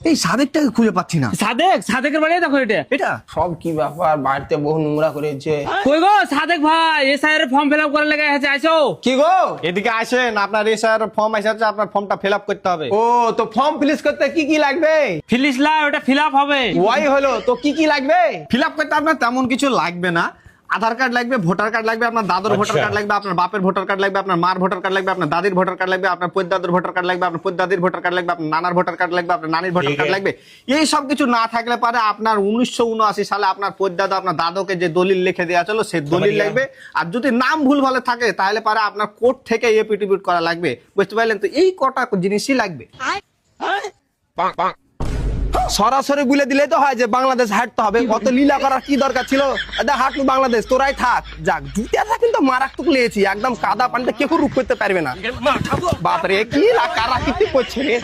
এই সাদেকটাকে খুঁজে পাচ্ছি না। সাদেকের বাড়ি দেখো এটা। এটা সব কি ব্যাপার, বাড়িতে বহু নোংরা করেছে। কই গো সাদেক ভাই, এসআইআর ফর্ম ফিল আপ করার লেগে আইছো? কি গো? এদিকে আসেন, আপনার এসআর ফর্ম এসেছে, আপনার ফর্মটা ফিল আপ করতে হবে। ও তো ফর্ম ফিল করতে কি কি লাগবে? ফিলিসলা ওটা ফিল আপ হবে। ওয়াই হলো তো কি কি লাগবে? ফিল আপ করতে আপনার তেমন কিছু লাগবে না। আধার কার্ড লাগবে, ভোটার কার্ড লাগবে, আপনার দাদুর ভোটার কার্ড লাগবে, আপনার বাপের ভোটার কার্ড লাগবে, আপনার মার ভোটার কার্ড লাগবে, আপনার দাদির ভোটার কার্ড লাগবে, আপনার পদ্দাদুর ভোটার কার্ড লাগবে, আপনার পদ্দাদির ভোটার কার্ড লাগবে, আপনার নানার ভোটার কার্ড লাগবে, আপনার নানির ভোটার কার্ড লাগবে। এই সব কিছু না থাকলে পারে আপনার 1979 সালে আপনার পদ্দাদা আপনার দাদুকে যে দলিল লিখে দেওয়া ছিল সেই দলিল লাগবে। আর যদি নাম ভুল ভালে থাকে তাহলে পারে আপনার কোর্ট থেকে এফিডেভিট করা লাগবে। বুঝতে পারলেন তো? এই কটা জিনিসই লাগবে। সরাসরি বলে দিলে তো হয় যে বাংলাদেশ হাঁটতে হবে, কত লীলা করার কি দরকার ছিল? হাঁটু বাংলাদেশ, তোরাই থাক। যাক, জুতাটা কিন্তু মারাত্মক লেগেছি, একদম কাদা পানিতে কেউ রূপ করতে পারবে না। বাপরে কি কারা কি করছে রে।